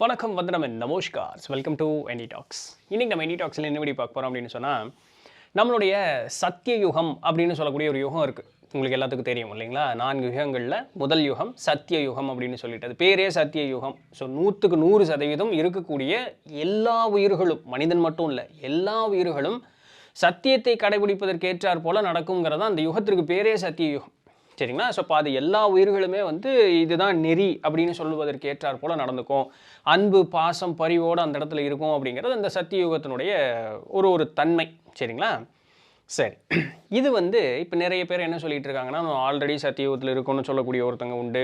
வணக்கம் வந்தனம் நமஸ்கார் welcome to any tax. இன்னைக்கு நம்ம எனி டாக்ஸில் என்ன வீடியோ பார்க்க போகிறோம் அப்படின்னு சொன்னால், நம்மளுடைய சத்திய யுகம் அப்படின்னு சொல்லக்கூடிய ஒரு யுகம் இருக்குது. உங்களுக்கு எல்லாத்துக்கும் தெரியும் இல்லைங்களா? 4 யுகங்களில் முதல் யுகம் சத்திய யுகம் அப்படின்னு சொல்லிட்டு, அது பேரே சத்திய யுகம். ஸோ 100க்கு 100% இருக்கக்கூடிய எல்லா உயிர்களும், மனிதன் மட்டும் இல்லை, எல்லா உயிர்களும் சத்தியத்தை கடைபிடிப்பதற்கு ஏற்றாற் போல நடக்குங்கிறது அந்த யுகத்திற்கு பேரே சத்திய யுகம். சரிங்களா? ஸோ இப்போ அது எல்லா உயிர்களுமே இதுதான் நெறி அப்படின்னு சொல்லுவதற்கு ஏற்றாற் போல் நடந்துக்கும். அன்பு பாசம் பரிவோடு அந்த இடத்துல இருக்கும் அப்படிங்கிறது அந்த சத்தியுகத்தினுடைய ஒரு தன்மை. சரிங்களா? சரி, இது இப்போ நிறைய பேர் என்ன சொல்லிட்டு இருக்காங்கன்னா, ஆல்ரெடி சத்தியுகத்தில் இருக்குன்னு சொல்லக்கூடிய ஒருத்தங்க உண்டு.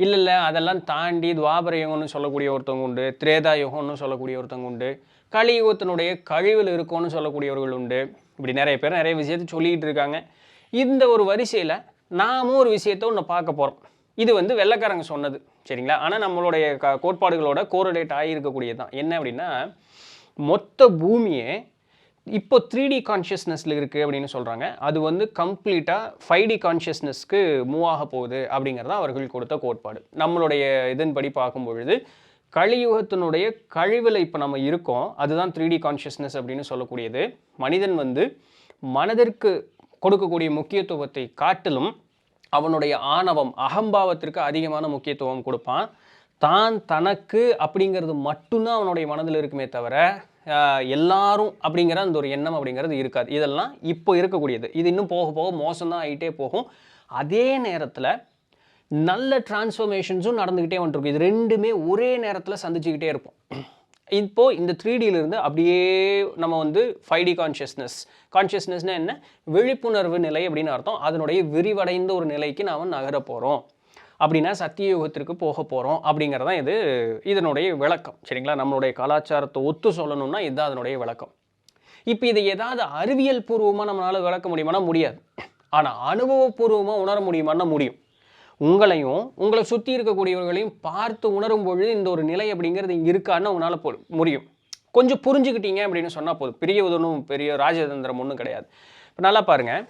இல்லை அதெல்லாம் தாண்டி துவாபர யுகம்னு சொல்லக்கூடிய ஒருத்தவங்க உண்டு, திரேதா யுகம்னு சொல்லக்கூடிய ஒருத்தவங்க உண்டு, கலியுகத்தினுடைய கழிவில் இருக்கும்னு சொல்லக்கூடியவர்கள் உண்டு. இப்படி நிறைய பேர் நிறைய விஷயத்தை சொல்லிக்கிட்டு இருக்காங்க. இந்த ஒரு வரிசையில் நாமும் ஒரு விஷயத்தை ஒன்று பார்க்க போகிறோம். இது வெள்ளைக்காரங்க சொன்னது. சரிங்களா? ஆனால் நம்மளுடைய கோட்பாடுகளோட கோரிலேட் ஆகியிருக்கக்கூடியது தான். என்ன அப்படின்னா, மொத்த பூமியே இப்போ 3D கான்ஷியஸ்னஸில் இருக்குது அப்படின்னு சொல்கிறாங்க. அது கம்ப்ளீட்டாக 5D கான்ஷியஸ்னஸ்க்கு மூவ் ஆக போகுது அப்படிங்கிறது அவர்கள் கொடுத்த கோட்பாடு. நம்மளுடைய இதன்படி பார்க்கும் பொழுது கலியுகத்தினுடைய கழிவில் இப்போ நம்ம இருக்கோம். அதுதான் 3D கான்ஷியஸ்னஸ் அப்படின்னு சொல்லக்கூடியது. மனிதன் மனதிற்கு கொடுக்கக்கூடிய முக்கியத்துவத்தை காட்டிலும் அவனுடைய ஆணவம் அகம்பாவத்திற்கு அதிகமான முக்கியத்துவம் கொடுப்பான். தான் தனக்கு அப்படிங்கிறது மட்டும்தான் அவனுடைய மனதில் இருக்குமே தவிர எல்லாரும் அப்படிங்கிற அந்த ஒரு எண்ணம் அப்படிங்கிறது இருக்காது. இதெல்லாம் இப்போ இருக்கக்கூடியது. இது இன்னும் போக போக மோசம்தான் ஆகிட்டே போகும். அதே நேரத்தில் நல்ல டிரான்ஸ்ஃபர்மேஷன்ஸும் நடந்துக்கிட்டே வந்துருக்கும். இது ரெண்டுமே ஒரே நேரத்தில் சந்திச்சுக்கிட்டே இருப்போம். இப்போது இந்த 3Dயிலிருந்து அப்படியே நம்ம 5D கான்ஷியஸ்னஸ்னால் என்ன? விழிப்புணர்வு நிலை அப்படின்னு அர்த்தம். அதனுடைய விரிவடைந்த ஒரு நிலைக்கு நாம் நகர போகிறோம். அப்படின்னா சத்தியயுகத்திற்கு போக போகிறோம் அப்படிங்கிறது தான் இதனுடைய விளக்கம். சரிங்களா? நம்மளுடைய கலாச்சாரத்தை ஒத்து சொல்லணும்னா இதுதான் அதனுடைய விளக்கம். இப்போ இதை ஏதாவது அறிவியல் பூர்வமாக நம்மளால் விளக்க முடியுமானா முடியாது. ஆனால் அனுபவபூர்வமாக உணர முடியுமானா முடியும். உங்களை சுற்றி இருக்கக்கூடியவர்களையும் பார்த்து உணரும் பொழுது இந்த ஒரு நிலை அப்படிங்கிறது இங்கே இருக்கான்னு உங்களால் முடியும். கொஞ்சம் புரிஞ்சுக்கிட்டீங்க அப்படின்னு சொன்னால் போதும். பெரிய ராஜதந்திரம் ஒன்றும் கிடையாது. இப்போ நல்லா பாருங்கள்,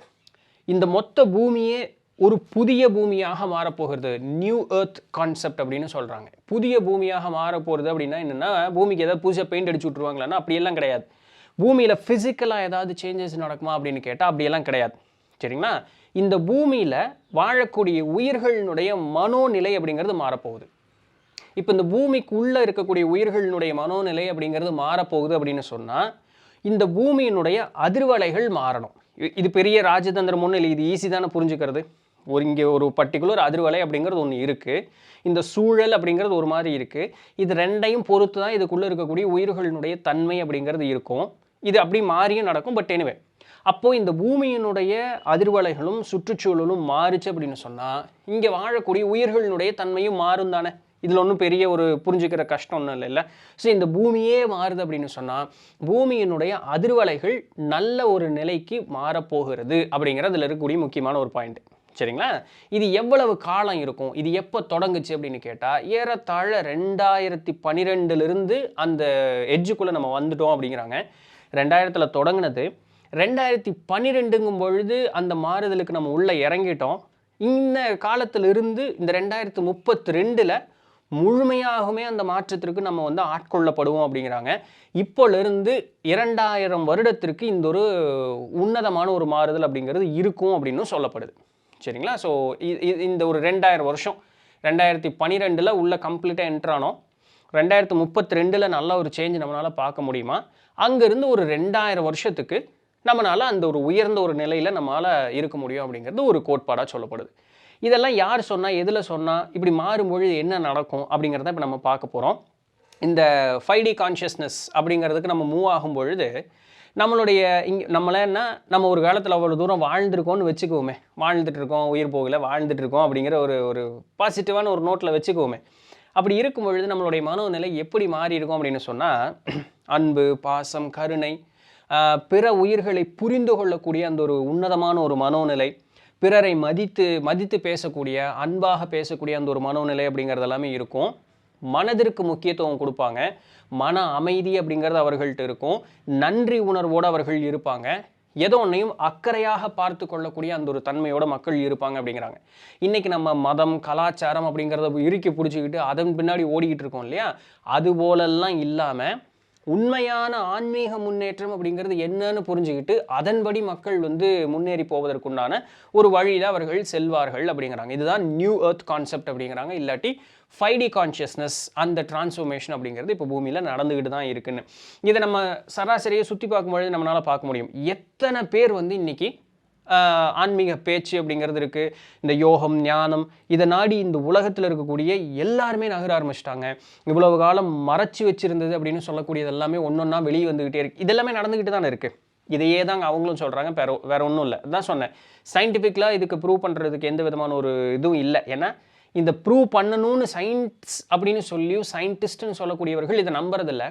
இந்த மொத்த பூமியே ஒரு புதிய பூமியாக மாறப்போகிறது. நியூ எர்த் கான்செப்ட் அப்படின்னு சொல்கிறாங்க. புதிய பூமியாக மாறப்போகிறது அப்படின்னா என்னென்னா, பூமிக்கு ஏதாவது புதுசாக பெயிண்ட் அடிச்சு விட்ருவாங்களான்னா அப்படியெல்லாம் கிடையாது. பூமியில் ஃபிசிக்கலாக ஏதாவது சேஞ்சஸ் நடக்குமா அப்படின்னு கேட்டால் அப்படியெல்லாம் கிடையாது. சரிங்களா? இந்த பூமியில் வாழக்கூடிய உயிர்களினுடைய மனோநிலை அப்படிங்கிறது மாறப்போகுது. இப்போ இந்த பூமிக்குள்ளே இருக்கக்கூடிய உயிர்களினுடைய மனோநிலை அப்படிங்கிறது மாறப்போகுது அப்படின்னு சொன்னால், இந்த பூமியினுடைய அதிர்வலைகள் மாறணும். இது பெரிய ராஜதந்திரம் ஒன்றும் இல்லை. இது ஈஸி தானே புரிஞ்சுக்கிறது. இங்கே ஒரு பர்டிகுலர் அதிர்வலை அப்படிங்கிறது ஒன்று இருக்குது. இந்த சூழல் அப்படிங்கிறது ஒரு மாதிரி இருக்குது. இது ரெண்டையும் பொறுத்து தான் இதுக்குள்ளே இருக்கக்கூடிய உயிர்களினுடைய தன்மை அப்படிங்கிறது இருக்கும். இது அப்படி மாறியும் நடக்கும். பட் எனிவே, அப்போது இந்த பூமியினுடைய அதிர்வலைகளும் சுற்றுச்சூழலும் மாறுச்சு அப்படின்னு சொன்னால், இங்கே வாழக்கூடிய உயிர்களினுடைய தன்மையும் மாறும் தானே. இதில் ஒன்றும் பெரிய ஒரு புரிஞ்சுக்கிற கஷ்டம் ஒன்றும் இல்லை. ஸோ இந்த பூமியே மாறுது அப்படின்னு சொன்னால், பூமியினுடைய அதிர்வலைகள் நல்ல ஒரு நிலைக்கு மாறப்போகிறது அப்படிங்கிறதுல இருக்கக்கூடிய முக்கியமான ஒரு பாயிண்ட். சரிங்களா? இது எவ்வளவு காலம் இருக்கும்? இது எப்போ தொடங்குச்சு அப்படின்னு கேட்டால், ஏறத்தாழ 2012 அந்த எட்ஜுக்குள்ளே நம்ம வந்துட்டோம் அப்படிங்கிறாங்க. 2000 தொடங்கினது. 2012ங்கும் பொழுது அந்த மாறுதலுக்கு நம்ம உள்ளே இறங்கிட்டோம். இந்த காலத்திலிருந்து இந்த 2032 முழுமையாகவுமே அந்த மாற்றத்திற்கு நம்ம ஆட்கொள்ளப்படுவோம் அப்படிங்கிறாங்க. இப்போலேருந்து 2000 வருடத்திற்கு இந்த ஒரு உன்னதமான ஒரு மாறுதல் அப்படிங்கிறது இருக்கும் அப்படின்னு சொல்லப்படுது. சரிங்களா? ஸோ இந்த ஒரு 2000 வருஷம் 2012 உள்ள கம்ப்ளீட்டாக என்ட்ரானோம். 2032 நல்ல ஒரு சேஞ்ச் நம்மளால் பார்க்க முடியுமா? அங்கேருந்து ஒரு 2000 வருஷத்துக்கு நம்மளால் அந்த ஒரு உயர்ந்த ஒரு நிலையில் நம்மளால் இருக்க முடியும் அப்படிங்கிறது ஒரு கோட்பாடாக சொல்லப்படுது. இதெல்லாம் யார் சொன்னால், எதில் சொன்னால், இப்படி மாறும்பொழுது என்ன நடக்கும் அப்படிங்கிறத இப்போ நம்ம பார்க்க போகிறோம். இந்த 5D கான்ஷியஸ்னஸ் அப்படிங்கிறதுக்கு நம்ம மூவ் ஆகும் பொழுது நம்மளுடைய நம்ம ஒரு காலத்தில் அவ்வளோ தூரம் வாழ்ந்துருக்கோம்னு வச்சுக்குவோமே. வாழ்ந்துட்டு இருக்கோம், உயிர் போகலை, வாழ்ந்துட்டு இருக்கோம் அப்படிங்கிற ஒரு பாசிட்டிவான ஒரு நோட்டில் வச்சுக்குவோமே. அப்படி இருக்கும் பொழுது நம்மளுடைய மனோநிலை எப்படி மாறி இருக்கும் அப்படின்னு சொன்னால், அன்பு பாசம் கருணை, பிற உயிர்களை புரிந்து கொள்ளக்கூடிய அந்த ஒரு உன்னதமான ஒரு மனோநிலை, பிறரை மதித்து பேசக்கூடிய, அன்பாக பேசக்கூடிய அந்த ஒரு மனோநிலை அப்படிங்கிறது எல்லாமே இருக்கும். மனதிற்கு முக்கியத்துவம் கொடுப்பாங்க. மன அமைதி அப்படிங்கிறது அவர்கள்ட்ட இருக்கும். நன்றி உணர்வோடு அவர்கள் இருப்பாங்க. ஏதோ ஒன்றையும் அக்கறையாக பார்த்து கொள்ளக்கூடிய அந்த ஒரு தன்மையோட மக்கள் இருப்பாங்க அப்படிங்கிறாங்க. இன்றைக்கி நம்ம மதம் கலாச்சாரம் அப்படிங்கிறத இறுக்கி பிடிச்சிக்கிட்டு அதன் பின்னாடி ஓடிக்கிட்டு இருக்கோம் இல்லையா, அது போலெல்லாம் இல்லாமல் உண்மையான ஆன்மீக முன்னேற்றம் அப்படிங்கிறது என்னன்னு புரிஞ்சுக்கிட்டு அதன்படி மக்கள் வந்து முன்னேறி போவதற்குண்டான ஒரு வழியில் அவர்கள் செல்வார்கள் அப்படிங்கிறாங்க. இதுதான் நியூ எர்த் கான்செப்ட் அப்படிங்கிறாங்க. இல்லாட்டி 5D கான்ஷியஸ்னஸ் அந்த டிரான்ஸ்ஃபர்மேஷன் அப்படிங்கிறது இப்போ பூமியில் நடந்துக்கிட்டு தான் இருக்குன்னு. இதை நம்ம சராசரியை சுற்றி பார்க்கும்பொழுது நம்மளால் பார்க்க முடியும். எத்தனை பேர் வந்து இன்றைக்கி ஆன்மீக பேச்சு அப்படிங்கிறது இருக்குது, இந்த யோகம் ஞானம் இதை நாடி இந்த உலகத்தில் இருக்கக்கூடிய எல்லாருமே நகர ஆரம்பிச்சிட்டாங்க. இவ்வளவு காலம் மறைச்சி வச்சுருந்தது அப்படின்னு சொல்லக்கூடியது எல்லாமே ஒன்றொன்னா வெளியே வந்துக்கிட்டே இருக்குது. இதெல்லாமே நடந்துக்கிட்டு தானே இருக்குது. இதையே தாங்க அவங்களும் சொல்கிறாங்க. வேற ஒன்றும் இல்லை. அதான் சொன்னேன், சயின்டிஃபிக்கலாக இதுக்கு ப்ரூவ் பண்ணுறதுக்கு எந்த விதமான ஒரு இதுவும் இல்லை. ஏன்னா இந்த ப்ரூவ் பண்ணணும்னு சயின்ஸ் அப்படின்னு சொல்லி சயின்டிஸ்ட்னு சொல்லக்கூடியவர்கள் இதை நம்புறதில்ல,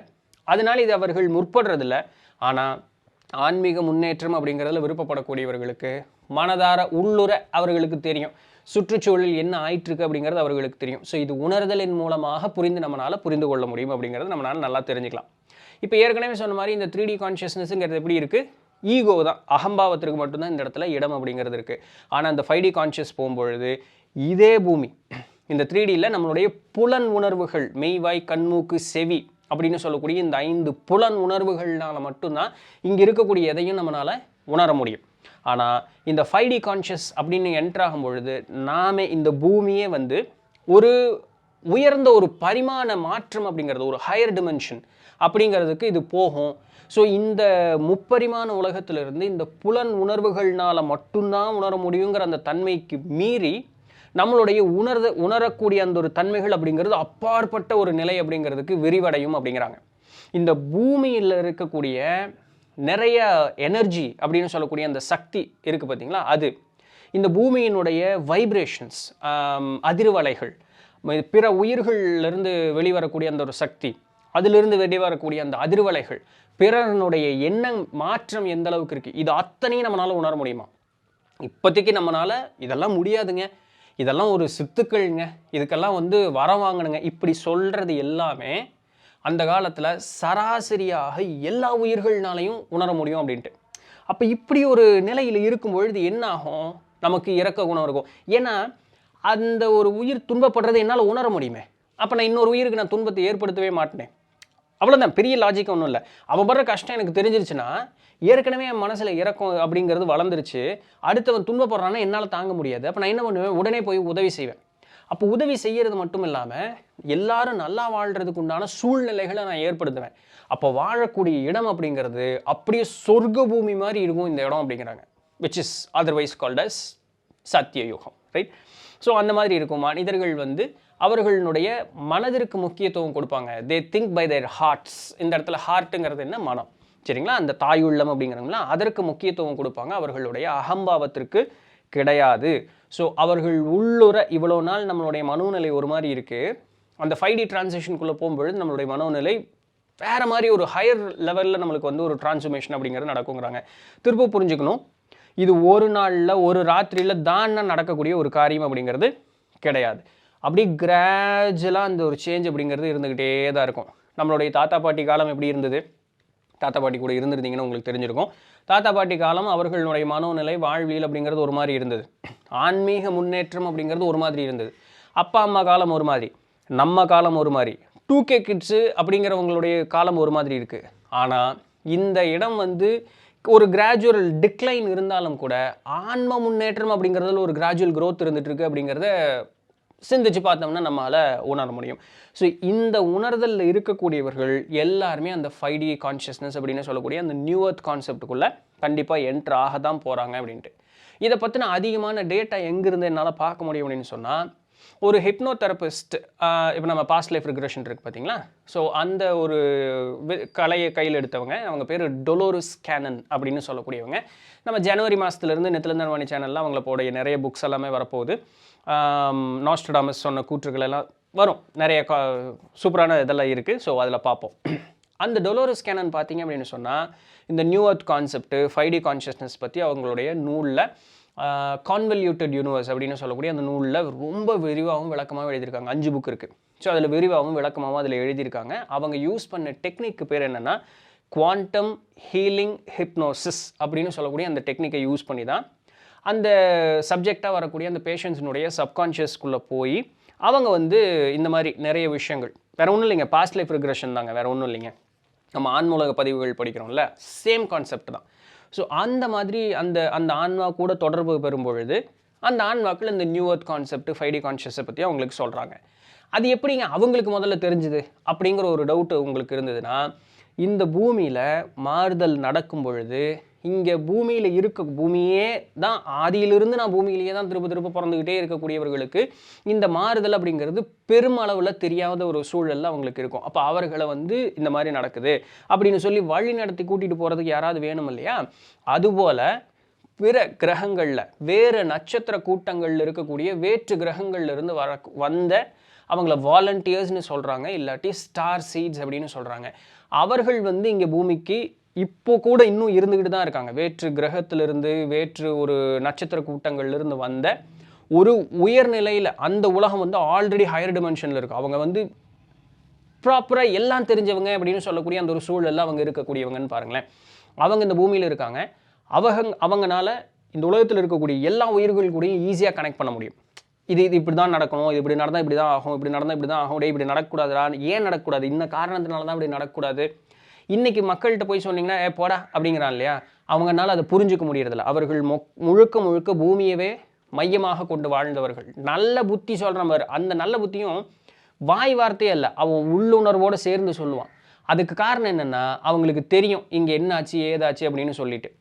அதனால் இது அவர்கள் முற்படுறதில்ல. ஆனால் ஆன்மீக முன்னேற்றம் அப்படிங்கிறதுல விருப்பப்படக்கூடியவர்களுக்கு மனதார உள்ளுர அவர்களுக்கு தெரியும் சுற்றுச்சூழல் என்ன ஆயிட்டிருக்கு அப்படிங்கிறது அவர்களுக்கு தெரியும். ஸோ இது உணர்தலின் மூலமாக நம்மளால் புரிந்து கொள்ள முடியும் அப்படிங்கிறது நம்மளால் நல்லா தெரிஞ்சுக்கலாம். இப்போ ஏற்கனவே சொன்ன மாதிரி இந்த 3D கான்ஷியஸ்னஸ்ங்கிறது எப்படி இருக்குது, ஈகோ தான், அகம்பாவத்திற்கு மட்டும்தான் இந்த இடத்துல இடம் அப்படிங்கிறது இருக்குது. ஆனால் இந்த 5D கான்ஷியஸ் போகும்பொழுது இதே பூமி இந்த 3Dயில் நம்மளுடைய புலன் உணர்வுகள் மெய்வாய் கண்மூக்கு செவி அப்படின்னு சொல்லக்கூடிய இந்த 5 புலன் உணர்வுகள்னால மட்டும்தான் இங்கே இருக்கக்கூடிய எதையும் நம்மளால் உணர முடியும். ஆனால் இந்த 5D கான்ஷியஸ் அப்படின்னு என்ட்ராகும் பொழுது நாம இந்த பூமியே வந்து ஒரு உயர்ந்த ஒரு பரிமாண மாற்றம் அப்படிங்கிறது, ஒரு ஹையர் டிமென்ஷன் அப்படிங்கிறதுக்கு இது போகும். ஸோ இந்த முப்பரிமாண உலகத்திலிருந்து இந்த புலன் உணர்வுகள்னால மட்டும்தான் உணர முடியுங்கிற அந்த தன்மைக்கு மீறி நம்மளுடைய உணரக்கூடிய அந்த ஒரு தன்மைகள் அப்படிங்கிறது அப்பாற்பட்ட ஒரு நிலை அப்படிங்கிறதுக்கு விரிவடையும் அப்படிங்கிறாங்க. இந்த பூமியில் இருக்கக்கூடிய நிறைய எனர்ஜி அப்படின்னு சொல்லக்கூடிய அந்த சக்தி இருக்குது பார்த்தீங்களா, அது இந்த பூமியினுடைய வைப்ரேஷன்ஸ், அதிர்வலைகள், பிற உயிர்களிலிருந்து வெளிவரக்கூடிய அந்த ஒரு சக்தி, அதிலிருந்து வெளிவரக்கூடிய அந்த அதிர்வலைகள், பிறனுடைய எண்ணம் மாற்றம் எந்த அளவுக்கு இருக்குது, இது அத்தனையும் நம்மளால் உணர முடியுமா? இப்போதைக்கு நம்மளால் இதெல்லாம் முடியாதுங்க, இதெல்லாம் ஒரு சித்துக்கள்ங்க, இதுக்கெல்லாம் வந்து வரம் வாங்கணுங்க, இப்படி சொல்கிறது எல்லாமே அந்த காலத்தில் சராசரியாக எல்லா உயிர்கள்னாலையும் உணர முடியும் அப்படின்ட்டு. அப்போ இப்படி ஒரு நிலையில் இருக்கும் பொழுது என்ன ஆகும், நமக்கு இரக்க குணம் இருக்கும். ஏன்னா அந்த ஒரு உயிர் துன்பப்படுறதை என்னால் உணர முடியுமே, அப்போ நான் இன்னொரு உயிருக்கு நான் துன்பத்தை ஏற்படுத்தவே மாட்டேன். அவ்வளோதான், பெரிய லாஜிக் ஒன்றும் இல்லை. அவன் படுற கஷ்டம் எனக்கு தெரிஞ்சிருச்சுன்னா ஏற்கனவே என் மனசில் இறக்கம் அப்படிங்கிறது வளர்ந்துருச்சு, அடுத்தவன் துன்பப்படுறான்னா என்னால் தாங்க முடியாது. அப்போ நான் என்ன பண்ணுவேன், உடனே போய் உதவி செய்வேன். அப்போ உதவி செய்கிறது மட்டும் இல்லாமல் எல்லாரும் நல்லா வாழ்கிறதுக்கு உண்டான சூழ்நிலைகளை நான் ஏற்படுத்துவேன். அப்போ வாழக்கூடிய இடம் அப்படிங்கிறது அப்படியே சொர்க்க பூமி மாதிரி இருக்கும் இந்த இடம் அப்படிங்கிறாங்க. Which is otherwise called as சத்தியயுகம், ரைட்? ஸோ அந்த மாதிரி இருக்கும். மனிதர்கள் வந்து அவர்களுடைய மனதிற்கு முக்கியத்துவம் கொடுப்பாங்க. They think by their hearts. இந்த இடத்துல ஹார்ட்டுங்கிறது என்ன, மனம், சரிங்களா? அந்த தாயுள்ளம் அப்படிங்கிறவங்களா அதற்கு முக்கியத்துவம் கொடுப்பாங்க, அவர்களுடைய அகம்பாவத்திற்கு கிடையாது. ஸோ அவர்கள் உள்ளுர இவ்வளோ நாள் நம்மளுடைய மனோநிலை ஒரு மாதிரி இருக்குது, அந்த 5D டிரான்சிஷனுக்குள்ளே போகும்பொழுது நம்மளுடைய மனோநிலை வேறு மாதிரி ஒரு ஹையர் லெவலில் நம்மளுக்கு வந்து ஒரு டிரான்ஸ்ஃபர்மேஷன் அப்படிங்கிறது நடக்குங்கிறாங்க. திரும்ப புரிஞ்சுக்கணும், இது ஒரு நாளில் ஒரு ராத்திரியில் தான் நடக்கக்கூடிய ஒரு காரியம் அப்படிங்கிறது கிடையாது. அப்படியே கிராஜுவலாக அந்த ஒரு சேஞ்ச் அப்படிங்கிறது இருந்துக்கிட்டே தான் இருக்கும். நம்மளுடைய தாத்தா பாட்டி காலம் எப்படி இருந்தது, தாத்தா பாட்டி கூட இருந்திருந்தீங்கன்னா உங்களுக்கு தெரிஞ்சிருக்கும். தாத்தா பாட்டி காலம் அவர்களுடைய மனோநிலை வாழ்வியல் அப்படிங்கிறது ஒரு மாதிரி இருந்தது, ஆன்மீக முன்னேற்றம் அப்படிங்கிறது ஒரு மாதிரி இருந்தது. அப்பா அம்மா காலம் ஒரு மாதிரி, நம்ம காலம் ஒரு மாதிரி, 2K கிட்ஸு அப்படிங்கிறவங்களுடைய காலம் ஒரு மாதிரி இருக்குது. ஆனால் இந்த இடம் வந்து ஒரு கிராஜுவல் டிக்ளைன் இருந்தாலும் கூட ஆன்ம முன்னேற்றம் அப்படிங்கிறதுல ஒரு கிராஜுவல் க்ரோத் இருந்துகிட்ருக்கு அப்படிங்கிறத சிந்திச்சு பார்த்தோம்னா நம்மளால் உணர முடியும். ஸோ இந்த உணர்தலில் இருக்கக்கூடியவர்கள் எல்லாருமே அந்த 5D கான்ஷியஸ்னஸ் அப்படின்னு சொல்லக்கூடிய அந்த நியூ எர்த் கான்செப்டுக்குள்ளே கண்டிப்பாக என்ட்ரு ஆக தான் போகிறாங்க அப்படின்ட்டு. இதை பற்றின அதிகமான டேட்டா எங்கேருந்து என்னால் பார்க்க முடியும் அப்படின்னு சொன்னால், ஒரு ஹிப்னோதெரபிஸ்ட், இப்போ நம்ம பாஸ்ட் லைஃப் ரிக்ரெஷன் இருக்குது பார்த்தீங்களா, ஸோ அந்த ஒரு கலையை கையில் எடுத்தவங்க, அவங்க பேர் டொலோரஸ் கேனன் அப்படின்னு சொல்லக்கூடியவங்க. நம்ம ஜனவரி மாதத்துலேருந்து நித்திலந்தன்வாணி சேனலில் அவங்கள போடைய நிறைய புக்ஸ் எல்லாமே வரப்போகுது. நாஸ்ட்ரடாமஸ் சொன்ன கூற்றுகள் எல்லாம் வரும், நிறைய சூப்பரான இதெல்லாம் இருக்குது. ஸோ அதில் பார்ப்போம். அந்த டொலோரஸ் கேனன் பார்த்தீங்க அப்படின்னு சொன்னால், இந்த new earth concept 5D consciousness பற்றி அவங்களுடைய நூலில் கான்வல்யூட்டட் யூனிவர்ஸ் அப்படின்னு சொல்லக்கூடிய அந்த நூலில் ரொம்ப விரிவாகவும் விளக்கமாகவும் எழுதியிருக்காங்க. 5 புக் இருக்குது. ஸோ அதில் விரிவாகவும் விளக்கமாகவும் அதில் எழுதியிருக்காங்க. அவங்க யூஸ் பண்ண டெக்னிக்கு பேர் என்னென்னா குவாண்டம் ஹீலிங் ஹிப்னோசிஸ் அப்படின்னு சொல்லக்கூடிய அந்த டெக்னிக்கை யூஸ் பண்ணி தான் அந்த சப்ஜெக்டாக வரக்கூடிய அந்த பேஷண்ட்ஸினுடைய சப்கான்ஷியஸ்குள்ளே போய் அவங்க வந்து இந்த மாதிரி நிறைய விஷயங்கள், வேறு ஒன்றும் இல்லைங்க, பாஸ்ட் லைஃப் ரிக்ரெஷன் தாங்க, வேறு ஒன்றும் இல்லைங்க. நம்ம ஆன்மூலக பதிவுகள் படிக்கிறோம்ல, சேம் கான்செப்ட் தான். ஸோ அந்த மாதிரி அந்த அந்த ஆன்மா கூட தொடர்பு பெறும்பொழுது அந்த ஆன்மாக்கள் இந்த நியூ எர்த் கான்செப்ட் 5D கான்ஷியஸை பற்றி அவங்களுக்கு சொல்கிறாங்க. அது எப்படிங்க அவங்களுக்கு முதல்ல தெரிஞ்சுது அப்படிங்கிற ஒரு டவுட்டு உங்களுக்கு இருந்ததுன்னா, இந்த பூமியில் மாறுதல் நடக்கும் பொழுது இங்கே பூமியில் பூமியே தான் ஆதியிலிருந்து நான் பூமியிலேயே தான் திரும்ப பிறந்துக்கிட்டே இருக்கக்கூடியவர்களுக்கு இந்த மாறுதல் அப்படிங்கிறது பெருமளவில் தெரியாத ஒரு சூழலில் அவங்களுக்கு இருக்கும். அப்போ அவர்களை வந்து இந்த மாதிரி நடக்குது அப்படின்னு சொல்லி வழி நடத்தி கூட்டிகிட்டு போகிறதுக்கு யாராவது வேணும் இல்லையா? அதுபோல் பிற கிரகங்களில் வேறு நட்சத்திர கூட்டங்களில் இருக்கக்கூடிய வேற்று கிரகங்கள்லேருந்து வந்த அவங்கள வாலண்டியர்ஸ்னு சொல்கிறாங்க, இல்லாட்டி ஸ்டார் சீட்ஸ் அப்படின்னு சொல்கிறாங்க. அவர்கள் வந்து இங்கே பூமிக்கு இப்போ கூட இன்னும் இருந்துக்கிட்டு தான் இருக்காங்க. வேற்று கிரகத்திலிருந்து வேற்று ஒரு நட்சத்திர கூட்டங்கள்லேருந்து வந்த ஒரு உயர்நிலையில் அந்த உலகம் வந்து ஆல்ரெடி ஹையர் டிமென்ஷனில் இருக்குது. அவங்க வந்து ப்ராப்பராக எல்லாம் தெரிஞ்சவங்க அப்படின்னு சொல்லக்கூடிய அந்த ஒரு சூழலில் அவங்க இருக்கக்கூடியவங்கன்னு பாருங்களேன். அவங்க இந்த பூமியில் இருக்காங்க. அவங்கனால இந்த உலகத்தில் இருக்கக்கூடிய எல்லா உயிர்கள் கூடயும் ஈஸியாக கனெக்ட் பண்ண முடியும். இது இப்படி தான் நடக்கணும், இது இப்படி நடந்தால் இப்படி தான் ஆகும், இப்படி நடந்தால் இப்படி தான் ஆகும், இப்படி நடக்கக்கூடாதுடா, ஏன் நடக்கக்கூடாது, இந்த காரணத்தினால தான் இப்படி நடக்கக்கூடாது. இன்றைக்கி மக்கள்கிட்ட போய் சொன்னீங்கன்னா போடா அப்படிங்கிறான் இல்லையா? அவங்கனால அதை புரிஞ்சிக்க முடியறதில்ல. அவர்கள் முழுக்க பூமியவே மையமாக கொண்டு வாழ்ந்தவர்கள். நல்ல புத்தி சொல்கிற மாதிரி அந்த நல்ல புத்தியும் வாய் வார்த்தையே இல்லை, அவன் உள்ளுணர்வோடு சேர்ந்து சொல்லுவான். அதுக்கு காரணம் என்னென்னா அவங்களுக்கு தெரியும் இங்கே என்னாச்சு ஏதாச்சு அப்படின்னு சொல்லிட்டு.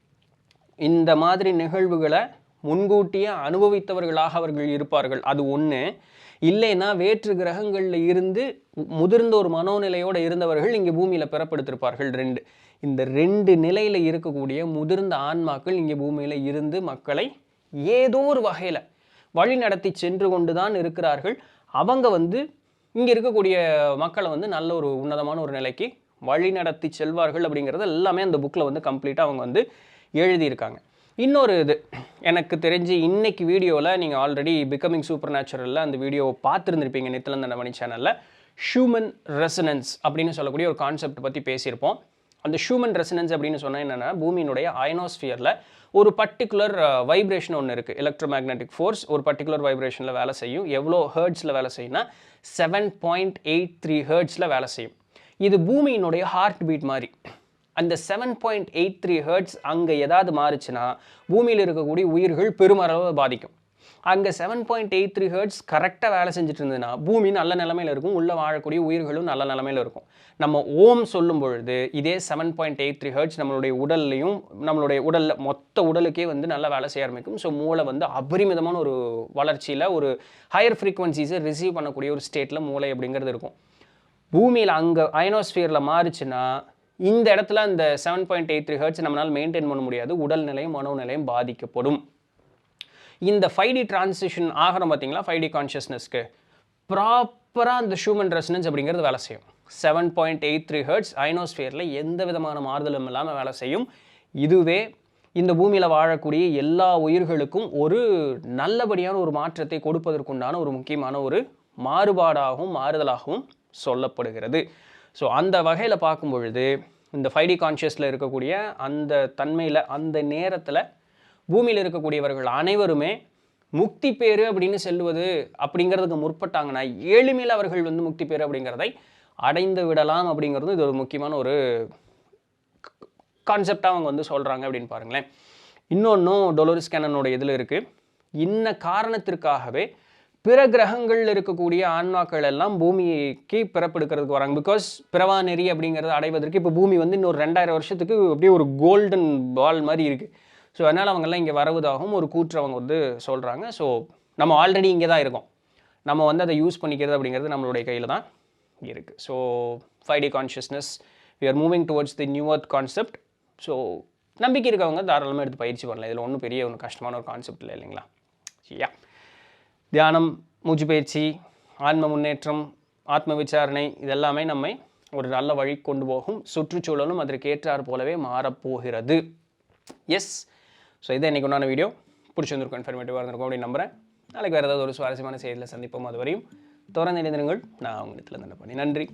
இந்த மாதிரி நிகழ்வுகளை முன்கூட்டியே அனுபவித்தவர்களாக அவர்கள் இருப்பார்கள். அது ஒன்று. இல்லைன்னா வேற்று கிரகங்களில் இருந்து முதிர்ந்த ஒரு மனோநிலையோடு இருந்தவர்கள் இங்கே பூமியில் பிறப்படுத்திருப்பார்கள். 2 இந்த 2 நிலையில் இருக்கக்கூடிய முதிர்ந்த ஆன்மாக்கள் இங்கே பூமியில் இருந்து மக்களை ஏதோ ஒரு வகையில் வழி நடத்தி சென்று கொண்டு தான் இருக்கிறார்கள். அவங்க வந்து இங்கே இருக்கக்கூடிய மக்களை வந்து நல்ல ஒரு உன்னதமான ஒரு நிலைக்கு வழி நடத்தி செல்வார்கள் அப்படிங்கிறது எல்லாமே அந்த புக்கில் வந்து கம்ப்ளீட்டாக அவங்க வந்து எழுதியிருக்காங்க. இன்னொரு இது எனக்கு தெரிஞ்சு இன்னைக்கு வீடியோவில் நீங்கள் ஆல்ரெடி பிகமிங் சூப்பர் நேச்சுரலில் அந்த வீடியோவை பார்த்துருந்துருப்பீங்க நித்திலந்த மணி சேனலில். ஹியூமன் ரெசனன்ஸ் அப்படின்னு சொல்லக்கூடிய ஒரு கான்செப்ட் பற்றி பேசியிருப்போம். அந்த ஹியூமன் ரெசனன்ஸ் அப்படின்னு சொன்னால் என்னென்னா, பூமியினுடைய அயனோஸ்பியரில் ஒரு பர்டிகுலர் வைப்ரேஷன் ஒன்று இருக்குது. எலக்ட்ரோ மேக்னெட்டிக் ஃபோர்ஸ் ஒரு பர்டிகுலர் வைப்ரேஷனில் வேலை செய்யும். எவ்வளோ ஹெர்ட்ஸில் வேலை செய்யும்னா 7.83 ஹெர்ட்ஸில் வேலை செய்யும். இது பூமியினுடைய ஹார்ட் பீட் மாதிரி. அந்த 7.83 ஹெர்ட்ஸ் அங்கே ஏதாவது மாறுச்சுன்னா பூமியில் இருக்கக்கூடிய உயிர்கள் பெருமளவு பாதிக்கும். அங்கே 7.83 ஹெர்ட்ஸ் கரெக்டாக வேலை செஞ்சுட்டு இருந்ததுன்னா பூமி நல்ல நிலமையில் இருக்கும், உள்ளே வாழக்கூடிய உயிர்களும் நல்ல நிலமையில் இருக்கும். நம்ம ஓம் சொல்லும் பொழுது இதே 7.83 ஹெர்ட்ஸ் நம்மளுடைய உடல்லையும் நம்மளுடைய உடலில் மொத்த உடலுக்கே வந்து நல்லா வேலை செய்ய ஆரம்பிக்கும். ஸோ மூளை வந்து அபரிமிதமான ஒரு வளர்ச்சியில் ஒரு ஹையர் ஃப்ரீக்வன்சிஸை ரிசீவ் பண்ணக்கூடிய ஒரு ஸ்டேட்டில் மூளை அப்படிங்கிறது இருக்கும். பூமியில் அங்கே அயனோஸ்பியரில் மாறுச்சுன்னா இந்த இடத்துல இந்த 7.83 ஹெர்ட்ஸ் நம்மளால் மெயின்டைன் பண்ண முடியாது, உடல்நிலையும் மனோநிலையும் பாதிக்கப்படும். இந்த 5D டிரான்சிஷன் ஆகிறோம் பார்த்தீங்களா, 5D கான்ஷியஸ்னஸ்க்கு ப்ராப்பராக அந்த ஹியூமன் ரெசனன்ஸ் அப்படிங்கிறது வேலை செய்யும். 7.83 ஹெர்ட்ஸ் அயனோஸ்பியரில் எந்த விதமான மாறுதலும் இல்லாமல் வேலை செய்யும். இதுவே இந்த பூமியில் வாழக்கூடிய எல்லா உயிர்களுக்கும் ஒரு நல்லபடியான ஒரு மாற்றத்தை கொடுப்பதற்குண்டான ஒரு முக்கியமான ஒரு மாறுதலாகவும் சொல்லப்படுகிறது. ஸோ அந்த வகையில் பார்க்கும் பொழுது இந்த 5D கான்ஷியஸில் இருக்கக்கூடிய அந்த தன்மையில் அந்த நேரத்தில் பூமியில் இருக்கக்கூடியவர்கள் அனைவருமே முக்தி பேரு அப்படின்னு செல்வது அப்படிங்கிறதுக்கு முற்பட்டாங்கன்னா எளிமையில் அவர்கள் வந்து முக்தி பேரு அப்படிங்கிறதை அடைந்து விடலாம் அப்படிங்கிறது இது ஒரு முக்கியமான ஒரு கான்செப்டாக அவங்க வந்து சொல்கிறாங்க அப்படின்னு பாருங்களேன். இன்னொன்றும் டொலோரிஸ் கேனனோட இதில் இருக்குது. இன்ன காரணத்திற்காகவே பிற கிரகங்களில் இருக்கக்கூடிய ஆன்மாக்கள் எல்லாம் பூமிக்கு பிறப்பெடுக்கிறதுக்கு வராங்க. பிகாஸ் பிறவா நெறி அப்படிங்கிறத அடைவதற்கு இப்போ பூமி வந்து இன்னொரு 2000 வருஷத்துக்கு அப்படியே ஒரு கோல்டன் பால் மாதிரி இருக்குது. ஸோ அதனால் அவங்கெல்லாம் இங்கே வரவதாகவும் ஒரு கூற்று அவங்க வந்து சொல்கிறாங்க. ஸோ நம்ம ஆல்ரெடி இங்கே தான் இருக்கோம், நம்ம வந்து அதை யூஸ் பண்ணிக்கிறது அப்படிங்கிறது நம்மளுடைய கையில் தான் இருக்குது. So 5D consciousness we are moving towards the new earth concept. So நம்பிக்கை இருக்கவங்க தாராளமாக எடுத்து பயிற்சி பண்ணலாம். இதில் ஒன்றும் பெரிய ஒன்று கஷ்டமான ஒரு கான்செப்ட் இல்லை இல்லைங்களா? சரியா? தியானம், மூச்சு பயிற்சி, ஆன்ம முன்னேற்றம், ஆத்ம விசாரணை இதெல்லாமே நம்மை ஒரு நல்ல வழி கொண்டு போகும். சுற்றுச்சூழலும் அதற்கு ஏற்றார் போலவே மாறப்போகிறது. எஸ். ஸோ இதை இன்றைக்கு உண்டான வீடியோ பிடிச்சிருந்துருக்கும், இன்ஃபர்மேட்டிவாக இருந்திருக்கும் அப்படின்னு நம்புகிறேன். நாளைக்கு வேறு ஏதாவது ஒரு சுவாரஸ்யமான செய்தியில் சந்திப்போம். அது வரையும் தொடர்ந்து இணைந்திருங்கள். நான் உங்களிடத்தில் நன்றி.